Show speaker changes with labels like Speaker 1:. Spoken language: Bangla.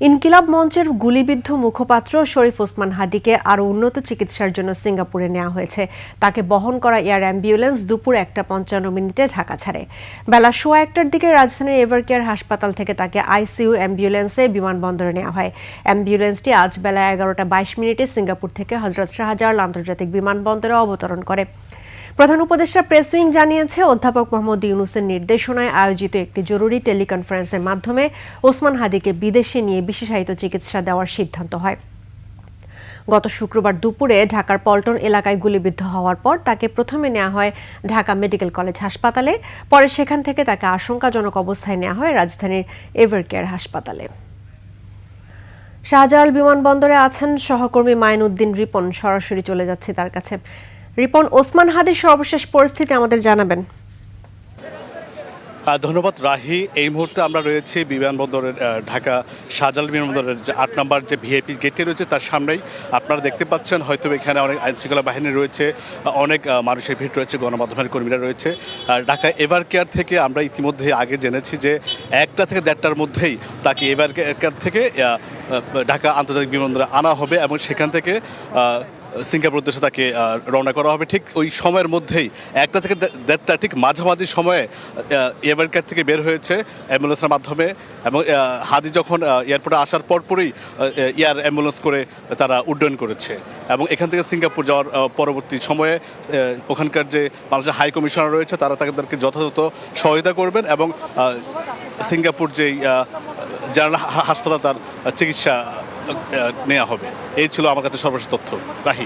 Speaker 1: ইনকিলাব মঞ্চের গুলিবিদ্ধ মুখপাত্র শরীফ ওসমান হাদিকে আরও উন্নত চিকিৎসার জন্য সিঙ্গাপুরে নেওয়া হয়েছে। তাকে বহন করা এয়ার অ্যাম্বুলেন্স দুপুর 1:55 টাকা ছাড়ে। বেলা 1:15টার দিকে রাজধানীর এভারকেয়ার হাসপাতাল থেকে তাকে আইসিইউ অ্যাম্বুলেন্সে বিমানবন্দরে নেওয়া হয়। অ্যাম্বুলেন্সটি আজ বেলা 11:22 সিঙ্গাপুর থেকে হজরত শাহজালাল আন্তর্জাতিক বিমানবন্দরে অবতরণ করে। প্রধান উপদেষ্টা প্রেস উইং জানিয়েছে, অধ্যাপক মোহাম্মদ ইউনূসের নির্দেশনায় আয়োজিত একটি জরুরি টেলিকনফারেন্সের মাধ্যমে ওসমান হাদিকে বিদেশে নিয়ে বিশেষায়িত চিকিৎসা দেওয়ার সিদ্ধান্ত হয়। গত শুক্রবার দুপুরে ঢাকার পল্টন এলাকায় গুলিবিদ্ধ হওয়ার পর তাকে প্রথমে নেওয়া হয় ঢাকা মেডিকেল কলেজ হাসপাতালে, পরে সেখান থেকে তাকে আশঙ্কাজনক অবস্থায় নেওয়া হয় রাজধানীর এভারকেয়ার হাসপাতালে। শাহজালাল বিমানবন্দরে আছেন সহকর্মী মাইনউদ্দিন রিপন, সরাসরি চলে যাচ্ছে তার কাছে। রিপন, ওসমান হাদির সর্বশেষ পরিস্থিতি আমাদের জানাবেন।
Speaker 2: ধন্যবাদ রাহি। এই মুহূর্তে আমরা রয়েছি বিমানবন্দরের ঢাকা শাহজালাল বিমানবন্দরের যে 8 নম্বর যে ভিআইপি গেটটি রয়েছে তার সামনেই। আপনারা দেখতে পাচ্ছেন হয়তো এখানে অনেক আইনশৃঙ্খলা বাহিনী রয়েছে, অনেক মানুষের ভিড় রয়েছে, গণমাধ্যমের কর্মীরা রয়েছে। ঢাকা এভারকেয়ার থেকে আমরা ইতিমধ্যে আগে জেনেছি যে 1টা থেকে 1:30টার মধ্যেই তাকে এভারকেয়ার থেকে ঢাকা আন্তর্জাতিক বিমানবন্দরে আনা হবে এবং সেখান থেকে সিঙ্গাপুর উদ্দেশ্যে তাকে রওনা করা হবে। ঠিক ওই সময়ের মধ্যেই 1টা থেকে 1:30টা ঠিক মাঝামাঝি সময়ে এয়ারপোর্ট থেকে বের হয়েছে অ্যাম্বুলেন্সের মাধ্যমে এবং হাদি যখন এয়ারপোর্টে আসার পরপরই এয়ার অ্যাম্বুলেন্স করে তারা উড্ডয়ন করেছে এবং এখান থেকে সিঙ্গাপুর যাওয়ার পরবর্তী সময়ে ওখানকার যে বাংলাদেশের হাই কমিশনার রয়েছে তারা তাদেরকে যথাযথ সহায়তা করবেন এবং সিঙ্গাপুর যেই জেনারেল হাসপাতাল তার চিকিৎসা নেওয়া হবে। এই ছিল আমার কাছে সর্বশেষ তথ্য রাহি।